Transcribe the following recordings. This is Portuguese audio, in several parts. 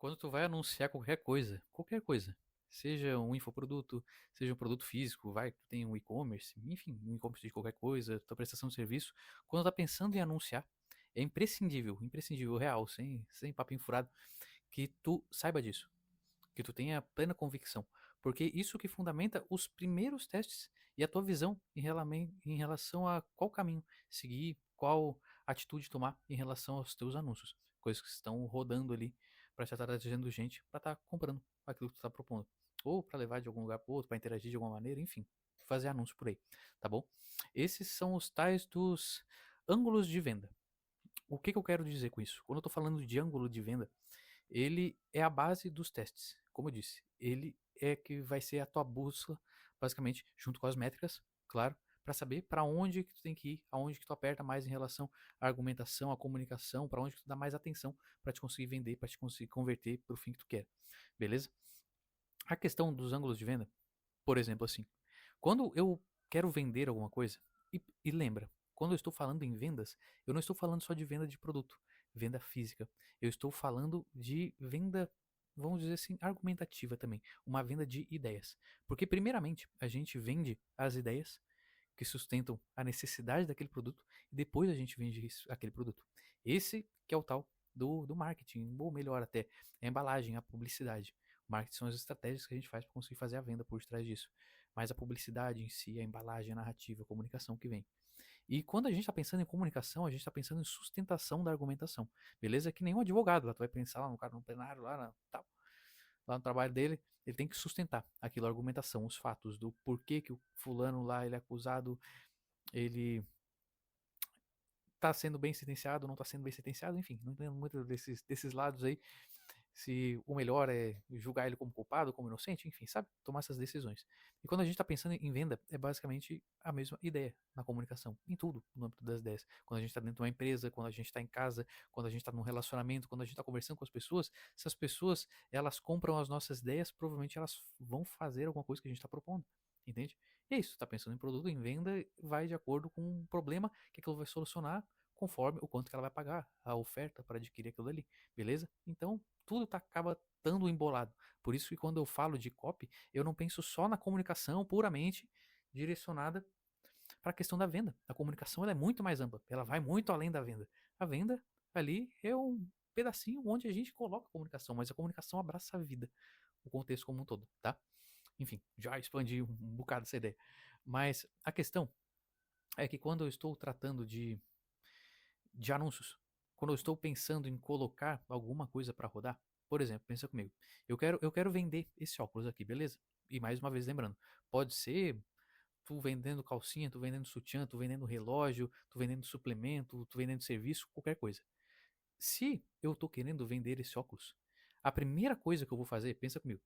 Quando tu vai anunciar qualquer coisa, seja um infoproduto, seja um produto físico, vai, tu tem um e-commerce, enfim, um e-commerce de qualquer coisa, tua prestação de serviço, quando tá pensando em anunciar, é imprescindível, imprescindível, real, sem papinho furado, que tu saiba disso, que tu tenha plena convicção, porque isso que fundamenta os primeiros testes e a tua visão em relação a qual caminho seguir, qual atitude tomar em relação aos teus anúncios, coisas que estão rodando ali para estar trazendo gente para estar comprando aquilo que tu está propondo, ou para levar de algum lugar para outro, para interagir de alguma maneira, enfim, fazer anúncio por aí, tá bom? Esses são os tais dos ângulos de venda. O que eu quero dizer com isso? Quando eu estou falando de ângulo de venda, ele é a base dos testes. Como eu disse, ele é que vai ser a tua bússola, basicamente, junto com as métricas, claro, para saber para onde que tu tem que ir, aonde que tu aperta mais em relação à argumentação, à comunicação, para onde que tu dá mais atenção para te conseguir vender, para te conseguir converter para o fim que tu quer. Beleza? A questão dos ângulos de venda, por exemplo, assim, quando eu quero vender alguma coisa, e lembra, quando eu estou falando em vendas, eu não estou falando só de venda de produto, venda física. Eu estou falando de venda, vamos dizer assim, argumentativa também. Uma venda de ideias. Porque, primeiramente, a gente vende as ideias que sustentam a necessidade daquele produto e depois a gente vende aquele produto. Esse que é o tal do marketing, ou melhor até, a embalagem, a publicidade. O marketing são as estratégias que a gente faz para conseguir fazer a venda por trás disso. Mas a publicidade em si, a embalagem, a narrativa, a comunicação que vem. E quando a gente está pensando em comunicação, a gente está pensando em sustentação da argumentação. Beleza? Que nem um advogado, lá tu vai pensar lá no cara no plenário, tal, lá no trabalho dele, ele tem que sustentar aquilo, a argumentação, os fatos do porquê que o fulano lá ele é acusado, ele está sendo bem sentenciado, não está sendo bem sentenciado, enfim, não entendo muito desses lados aí, se o melhor é julgar ele como culpado, como inocente, enfim, sabe? Tomar essas decisões. E quando a gente está pensando em venda, é basicamente a mesma ideia na comunicação, em tudo, no âmbito das ideias. Quando a gente está dentro de uma empresa, quando a gente está em casa, quando a gente está num relacionamento, quando a gente está conversando com as pessoas, se as pessoas elas compram as nossas ideias, provavelmente elas vão fazer alguma coisa que a gente está propondo. Entende? E é isso, está pensando em produto, em venda, vai de acordo com um problema que aquilo vai solucionar conforme o quanto que ela vai pagar, a oferta para adquirir aquilo ali, beleza? Então, tudo acaba estando embolado. Por isso que quando eu falo de copy, eu não penso só na comunicação puramente direcionada para a questão da venda. A comunicação ela é muito mais ampla, ela vai muito além da venda. A venda ali é um pedacinho onde a gente coloca a comunicação, mas a comunicação abraça a vida, o contexto como um todo, tá? Enfim, já expandi um bocado essa ideia. Mas a questão é que quando eu estou tratando de anúncios, quando eu estou pensando em colocar alguma coisa para rodar, por exemplo, pensa comigo, eu quero vender esse óculos aqui, beleza? E mais uma vez lembrando, pode ser tu vendendo calcinha, tu vendendo sutiã, tu vendendo relógio, tu vendendo suplemento, tu vendendo serviço, qualquer coisa. Se eu tô querendo vender esse óculos, a primeira coisa que eu vou fazer, pensa comigo,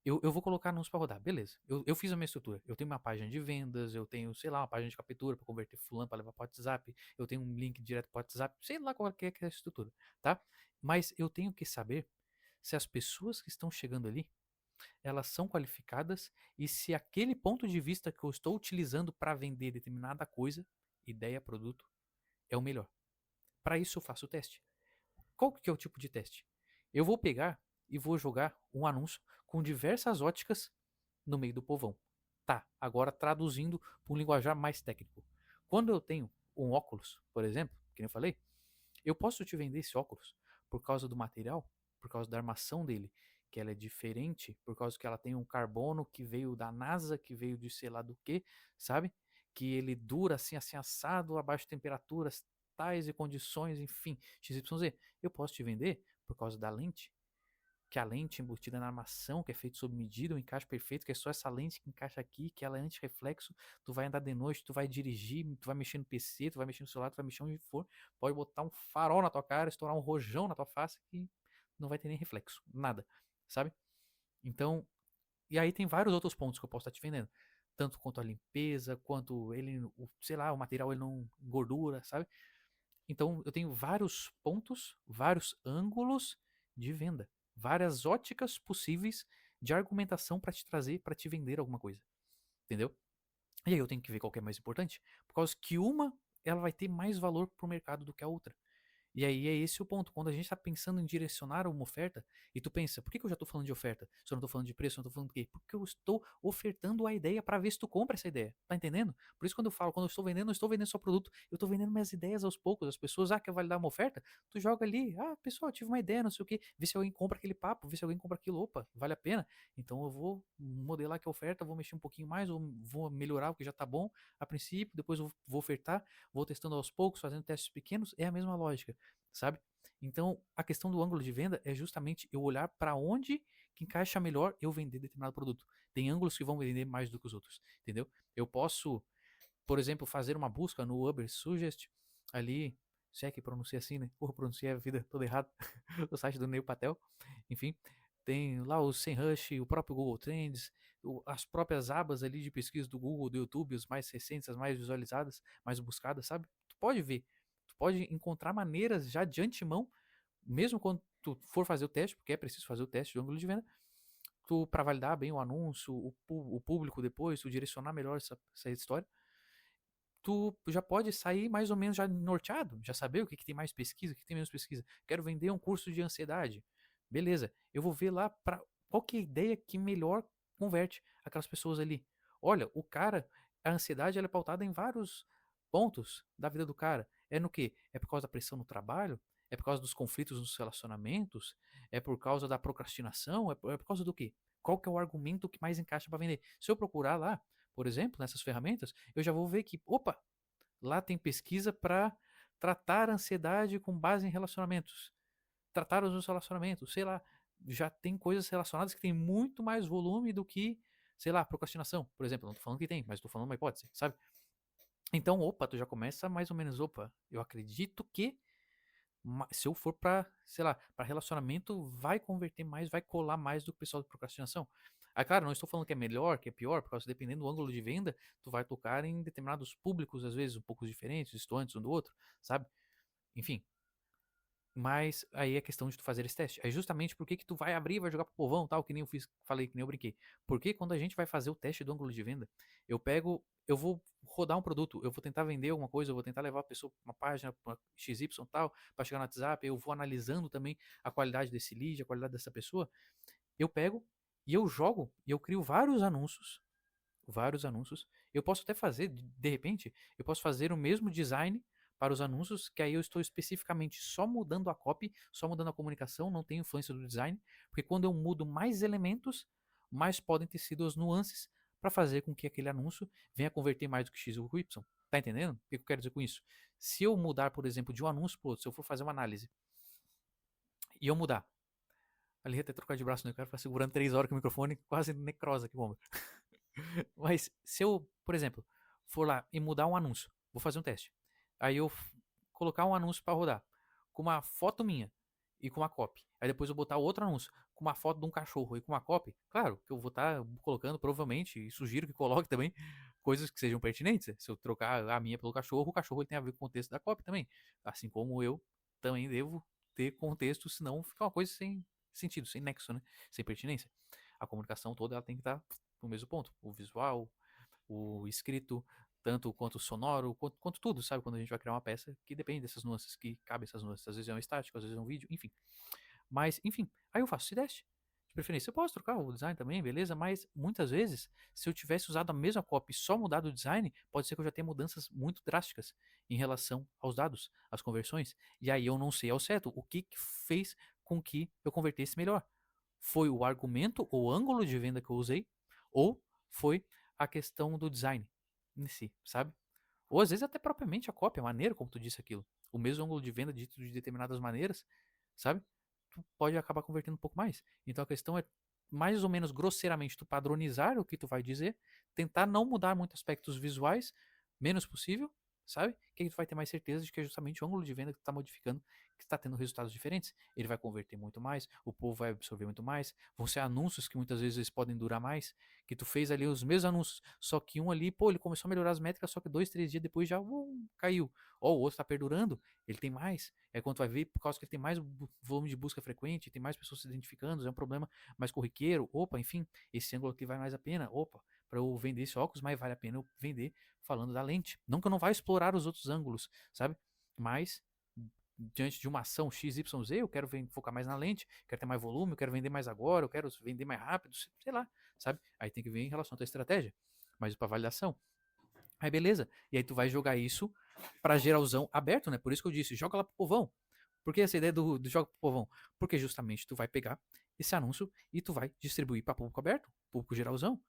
eu vou colocar anúncio para rodar, beleza. Eu fiz a minha estrutura. Eu tenho uma página de vendas, eu tenho, sei lá, uma página de captura para converter fulano para levar para WhatsApp, eu tenho um link direto para WhatsApp, sei lá qual que é a estrutura, tá? Mas eu tenho que saber se as pessoas que estão chegando ali, elas são qualificadas e se aquele ponto de vista que eu estou utilizando para vender determinada coisa, ideia, produto, é o melhor. Para isso eu faço o teste. Qual que é o tipo de teste? Eu vou pegar e vou jogar um anúncio com diversas óticas no meio do povão. Tá, agora traduzindo para um linguajar mais técnico. Quando eu tenho um óculos, por exemplo, que nem eu falei, eu posso te vender esse óculos por causa do material, por causa da armação dele, que ela é diferente, por causa que ela tem um carbono que veio da NASA, que veio de sei lá do que, sabe? Que ele dura assim assado, a baixas temperaturas, tais e condições, enfim, XYZ. Eu posso te vender por causa da lente, que a lente embutida na armação, que é feito sob medida, um encaixe perfeito, que é só essa lente que encaixa aqui, que ela é anti-reflexo, tu vai andar de noite, tu vai dirigir, tu vai mexer no PC, tu vai mexer no celular, tu vai mexer onde for, pode botar um farol na tua cara, estourar um rojão na tua face que não vai ter nem reflexo, nada, sabe? Então, e aí tem vários outros pontos que eu posso estar te vendendo, tanto quanto a limpeza, quanto ele, sei lá, o material ele não engordura, sabe? Então eu tenho vários pontos, vários ângulos de venda, várias óticas possíveis de argumentação para te trazer, para te vender alguma coisa, entendeu? E aí eu tenho que ver qual que é mais importante, por causa que uma ela vai ter mais valor para o mercado do que a outra. E aí é esse o ponto. Quando a gente está pensando em direcionar uma oferta, e tu pensa, por que eu já estou falando de oferta? Se eu não estou falando de preço, eu não estou falando do quê? Porque eu estou ofertando a ideia para ver se tu compra essa ideia. Tá entendendo? Por isso quando eu falo, quando eu estou vendendo, não estou vendendo só produto, eu estou vendendo minhas ideias aos poucos. As pessoas, quer validar uma oferta? Tu joga ali, pessoal, eu tive uma ideia, não sei o quê. Vê se alguém compra aquele papo, vê se alguém compra aquilo, opa, vale a pena. Então eu vou modelar aqui a oferta, vou mexer um pouquinho mais, ou vou melhorar o que já está bom a princípio, depois eu vou ofertar, vou testando aos poucos, fazendo testes pequenos, é a mesma lógica, sabe? Então, a questão do ângulo de venda é justamente eu olhar para onde que encaixa melhor eu vender determinado produto. Tem ângulos que vão vender mais do que os outros, entendeu? Eu posso, por exemplo, fazer uma busca no Uber Suggest ali, se é que pronuncia assim, né? Porra, pronunciei a vida toda errada. O site do Neil Patel. Enfim, tem lá o SEMrush, o próprio Google Trends, as próprias abas ali de pesquisa do Google, do YouTube, os mais recentes, as mais visualizadas, mais buscadas, sabe? Tu pode ver, tu pode encontrar maneiras já de antemão, mesmo quando tu for fazer o teste, porque é preciso fazer o teste de ângulo de venda, tu para validar bem o anúncio, o público depois, tu direcionar melhor essa história, tu já pode sair mais ou menos já norteado, já saber o que tem mais pesquisa, o que tem menos pesquisa. Quero vender um curso de ansiedade. Beleza, eu vou ver lá para qual que é a ideia que melhor converte aquelas pessoas ali. Olha, o cara, a ansiedade ela é pautada em vários pontos da vida do cara. É no que? É por causa da pressão no trabalho? É por causa dos conflitos nos relacionamentos? É por causa da procrastinação? É por causa do quê? Qual que é o argumento que mais encaixa para vender? Se eu procurar lá, por exemplo, nessas ferramentas, eu já vou ver que, opa, lá tem pesquisa para tratar a ansiedade com base em relacionamentos. Tratar os relacionamentos, sei lá, já tem coisas relacionadas que tem muito mais volume do que, sei lá, procrastinação, por exemplo. Não tô falando que tem, mas tô falando uma hipótese, sabe? Então, opa, tu já começa mais ou menos, opa, eu acredito que se eu for para, sei lá, para relacionamento, vai converter mais, vai colar mais do que o pessoal de procrastinação. Aí, claro, não estou falando que é melhor, que é pior, porque dependendo do ângulo de venda, tu vai tocar em determinados públicos, às vezes um pouco diferentes, distantes um do outro, sabe? Enfim, mas aí é questão de tu fazer esse teste. É justamente porque que tu vai abrir e vai jogar pro povão, tal, que nem eu fiz, falei, que nem eu brinquei. Porque quando a gente vai fazer o teste do ângulo de venda, eu vou rodar um produto, eu vou tentar vender alguma coisa, eu vou tentar levar a pessoa pra uma página pra XY tal, para chegar no WhatsApp, eu vou analisando também a qualidade desse lead, a qualidade dessa pessoa. Eu pego e eu jogo e eu crio vários anúncios, vários anúncios. Eu posso até fazer, de repente, eu posso fazer o mesmo design para os anúncios, que aí eu estou especificamente só mudando a copy, só mudando a comunicação, não tem influência do design, porque quando eu mudo mais elementos, mais podem ter sido as nuances para fazer com que aquele anúncio venha converter mais do que X ou Y. Tá entendendo? O que eu quero dizer com isso? Se eu mudar, por exemplo, de um anúncio para outro, se eu for fazer uma análise e eu mudar, ali até trocar de braço, né? Eu quero ficar segurando 3 horas com o microfone, quase necrosa aqui, bomba. Mas se eu, por exemplo, for lá e mudar um anúncio, vou fazer um teste. Aí eu colocar um anúncio para rodar com uma foto minha e com uma copy. Aí depois eu botar outro anúncio com uma foto de um cachorro e com uma copy. Claro que eu vou estar colocando provavelmente, e sugiro que coloque também coisas que sejam pertinentes. Se eu trocar a minha pelo cachorro, o cachorro tem a ver com o contexto da copy também. Assim como eu também devo ter contexto, senão fica uma coisa sem sentido, sem nexo, né? Sem pertinência. A comunicação toda ela tem que estar no mesmo ponto. O visual, o escrito, tanto quanto o sonoro, quanto tudo, sabe? Quando a gente vai criar uma peça que depende dessas nuances, que cabe essas nuances. Às vezes é um estático, às vezes é um vídeo, enfim. Mas, enfim, aí eu faço esse teste. De preferência, eu posso trocar o design também, beleza? Mas muitas vezes, se eu tivesse usado a mesma copy e só mudado o design, pode ser que eu já tenha mudanças muito drásticas em relação aos dados, às conversões. E aí eu não sei ao certo o que fez com que eu convertesse melhor. Foi o argumento ou ângulo de venda que eu usei, ou foi a questão do design em si, sabe? Ou às vezes até propriamente a cópia, a maneira como tu disse aquilo. O mesmo ângulo de venda dito de determinadas maneiras, sabe? Tu pode acabar convertendo um pouco mais. Então a questão é mais ou menos grosseiramente tu padronizar o que tu vai dizer, tentar não mudar muito aspectos visuais, menos possível, sabe? Que aí tu vai ter mais certeza de que é justamente o ângulo de venda que tu está modificando que está tendo resultados diferentes. Ele vai converter muito mais, o povo vai absorver muito mais, vão ser anúncios que muitas vezes podem durar mais, que tu fez ali os mesmos anúncios, só que um ali, pô, ele começou a melhorar as métricas, só que 2, 3 dias depois já caiu. Ó, o outro está perdurando, ele tem mais. É quando tu vai ver, por causa que ele tem mais volume de busca frequente, tem mais pessoas se identificando, é um problema mais corriqueiro. Opa, enfim, esse ângulo aqui vai mais a pena. Opa, para eu vender esse óculos, mas vale a pena eu vender falando da lente. Não que eu não vá explorar os outros ângulos, sabe? Mas diante de uma ação XYZ, eu quero focar mais na lente, quero ter mais volume, eu quero vender mais agora, eu quero vender mais rápido, sei lá, sabe? Aí tem que ver em relação à tua estratégia, mas para validação. Aí beleza, e aí tu vai jogar isso para geralzão aberto, né? Por isso que eu disse, joga lá pro povão. Por que essa ideia do jogo pro povão? Porque justamente tu vai pegar esse anúncio e tu vai distribuir para público aberto, público geralzão.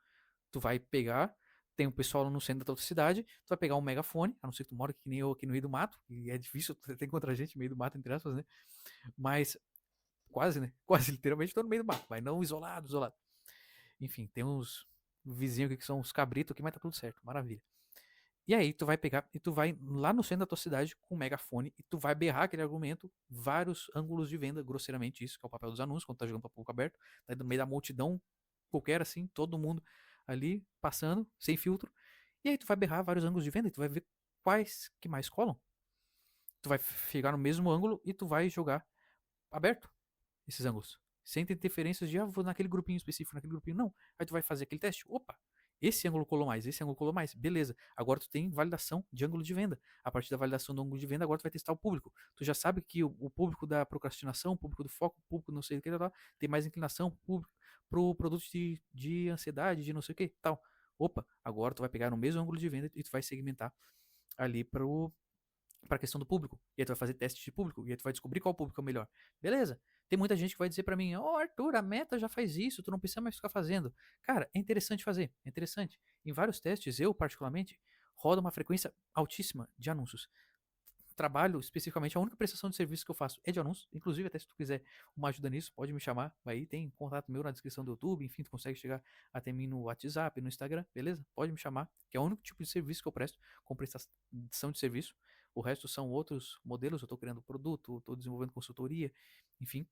Tu vai pegar, tem um pessoal no centro da tua cidade, tu vai pegar um megafone, a não ser que tu mora que nem eu aqui no meio do mato, e é difícil tu ter encontrar gente no meio do mato, entre aspas, né? Mas quase, né? Quase literalmente tô no meio do mato, mas não isolado, isolado. Enfim, tem uns vizinhos aqui que são uns cabritos aqui, mas tá tudo certo, maravilha. E aí tu vai pegar e tu vai lá no centro da tua cidade com um megafone e tu vai berrar aquele argumento, vários ângulos de venda, grosseiramente isso, que é o papel dos anúncios, quando tá jogando para público aberto, tá no meio da multidão qualquer assim, todo mundo ali passando, sem filtro. E aí tu vai berrar vários ângulos de venda e tu vai ver quais que mais colam. Tu vai chegar no mesmo ângulo e tu vai jogar aberto esses ângulos. Sem ter interferências de, vou naquele grupinho específico, naquele grupinho, não. Aí tu vai fazer aquele teste. Opa, esse ângulo colou mais, esse ângulo colou mais. Beleza. Agora tu tem validação de ângulo de venda. A partir da validação do ângulo de venda, agora tu vai testar o público. Tu já sabe que o público da procrastinação, o público do foco, o público não sei o que, tem mais inclinação pro produto de ansiedade, de não sei o que, tal. Opa, agora tu vai pegar no mesmo ângulo de venda e tu vai segmentar ali para a questão do público. E aí tu vai fazer teste de público. E aí tu vai descobrir qual público é o melhor. Beleza. Tem muita gente que vai dizer para mim, Arthur, a Meta já faz isso, tu não precisa mais ficar fazendo. Cara, é interessante fazer, é interessante. Em vários testes, eu particularmente, rodo uma frequência altíssima de anúncios. Trabalho especificamente, a única prestação de serviço que eu faço é de anúncios. Inclusive, até se tu quiser uma ajuda nisso, pode me chamar. Aí tem contato meu na descrição do YouTube. Enfim, tu consegue chegar até mim no WhatsApp, no Instagram, beleza? Pode me chamar, que é o único tipo de serviço que eu presto com prestação de serviço. O resto são outros modelos. Eu estou criando produto, estou desenvolvendo consultoria, enfim.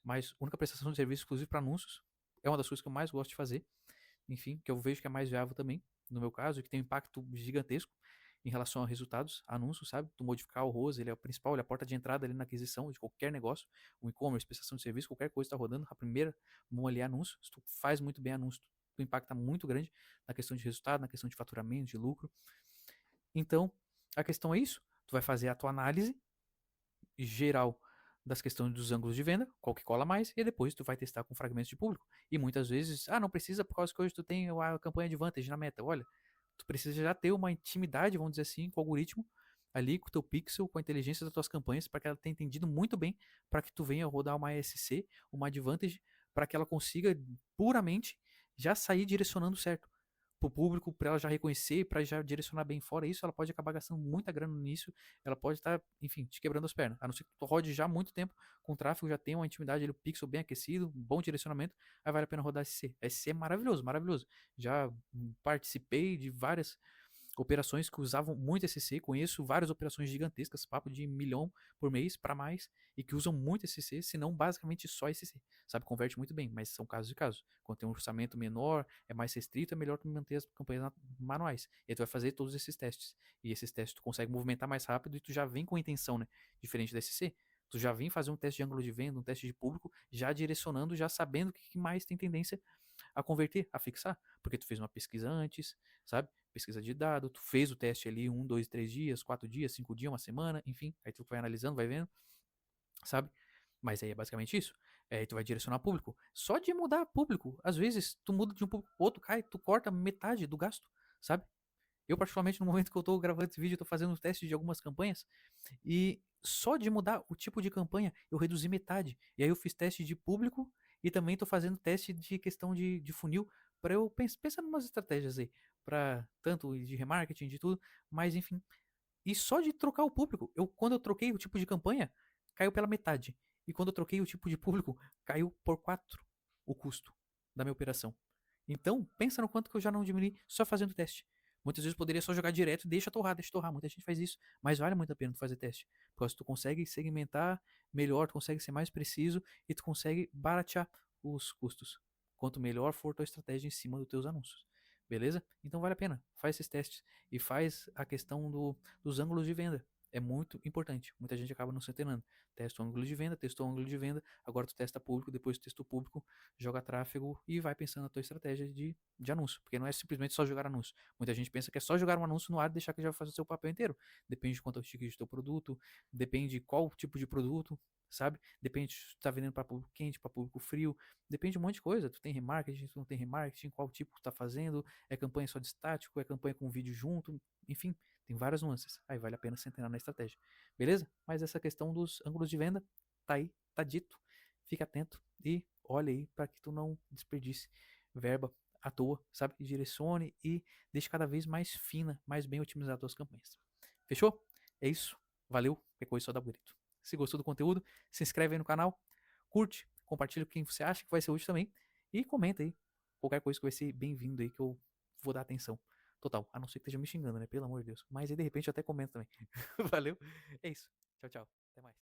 Mas a única prestação de serviço exclusivo para anúncios é uma das coisas que eu mais gosto de fazer. Enfim, que eu vejo que é mais viável também, no meu caso, e que tem um impacto gigantesco em relação a resultados, anúncios, sabe? Tu modificar o ROAS, ele é o principal, ele é a porta de entrada ali na aquisição de qualquer negócio, um e-commerce, prestação de serviço, qualquer coisa está rodando, a primeira mão ali é anúncio. Se tu faz muito bem anúncio, tu impacta muito grande na questão de resultado, na questão de faturamento, de lucro. Então, a questão é isso. Tu vai fazer a tua análise geral das questões dos ângulos de venda, qual que cola mais, e depois tu vai testar com fragmentos de público. E muitas vezes, não precisa por causa que hoje tu tem a campanha de Vantage na Meta. Olha, tu precisa já ter uma intimidade, vamos dizer assim, com o algoritmo ali, com o teu pixel, com a inteligência das tuas campanhas, para que ela tenha entendido muito bem, para que tu venha rodar uma ASC, uma Advantage, para que ela consiga puramente já sair direcionando certo pro público, para ela já reconhecer, para já direcionar bem fora isso, ela pode acabar gastando muita grana nisso, ela pode estar, enfim, te quebrando as pernas. A não ser que tu rode já há muito tempo com o tráfego, já tem uma intimidade, ele, o pixel bem aquecido, um bom direcionamento, aí vale a pena rodar SC. SC é maravilhoso, maravilhoso. Já participei de várias operações que usavam muito SC, conheço várias operações gigantescas, papo de 1 milhão por mês para mais, e que usam muito SC, se não basicamente só SC. Sabe, converte muito bem, mas são casos de casos. Quando tem um orçamento menor, é mais restrito, é melhor tu manter as campanhas manuais. E aí tu vai fazer todos esses testes. E esses testes tu consegue movimentar mais rápido e tu já vem com intenção, né? Diferente da SC. Tu já vem fazer um teste de ângulo de venda, um teste de público, já direcionando, já sabendo o que mais tem tendência a converter, a fixar, porque tu fez uma pesquisa antes, sabe? Pesquisa de dado, tu fez o teste ali 1, 2, 3 dias, 4 dias, 5 dias, uma semana, enfim, aí tu vai analisando, vai vendo, sabe? Mas aí é basicamente isso. Aí tu vai direcionar público. Só de mudar público, às vezes tu muda de um público pro outro, cai, tu corta metade do gasto, sabe? Eu, particularmente, no momento que eu tô gravando esse vídeo, eu tô fazendo um teste de algumas campanhas. E só de mudar o tipo de campanha, eu reduzi metade. E aí eu fiz teste de público e também tô fazendo teste de questão de funil. Para eu pensar em umas estratégias aí. Para tanto de remarketing, de tudo. Mas enfim. E só de trocar o público. Quando eu troquei o tipo de campanha, caiu pela metade. E quando eu troquei o tipo de público, caiu por 4 o custo da minha operação. Então, pensa no quanto que eu já não diminui só fazendo teste. Muitas vezes eu poderia só jogar direto e deixa torrar, deixa torrar. Muita gente faz isso, mas vale muito a pena tu fazer teste. Porque tu consegue segmentar melhor, tu consegue ser mais preciso e tu consegue baratear os custos. Quanto melhor for tua estratégia em cima dos teus anúncios. Beleza? Então vale a pena. Faz esses testes e faz a questão dos ângulos de venda. É muito importante. Muita gente acaba não se antenando. Testa o ângulo de venda, testou o ângulo de venda, agora tu testa público, depois tu testa o público, joga tráfego e vai pensando na tua estratégia de anúncio. Porque não é simplesmente só jogar anúncio. Muita gente pensa que é só jogar um anúncio no ar e deixar que já vai fazer o seu papel inteiro. Depende de quanto é o ticket do teu produto, depende de qual tipo de produto, sabe? Depende se tu tá vendendo para público quente, para público frio, depende de um monte de coisa. Tu tem remarketing, tu não tem remarketing, qual tipo tu tá fazendo, é campanha só de estático, é campanha com vídeo junto, enfim, tem várias nuances. Aí vale a pena se antenar na estratégia. Beleza? Mas essa questão dos ângulos de venda tá aí, tá dito. Fica atento e olha aí para que tu não desperdice verba à toa, sabe? Direcione e deixe cada vez mais fina, mais bem otimizado as tuas campanhas. Fechou? É isso. Valeu. Qualquer coisa só dá bonito. Se gostou do conteúdo, se inscreve aí no canal, curte, compartilha com quem você acha que vai ser útil também e comenta aí qualquer coisa que vai ser bem-vindo aí que eu vou dar atenção total. A não ser que esteja me xingando, né? Pelo amor de Deus. Mas aí de repente eu até comento também. Valeu. É isso. Tchau, tchau. Até mais.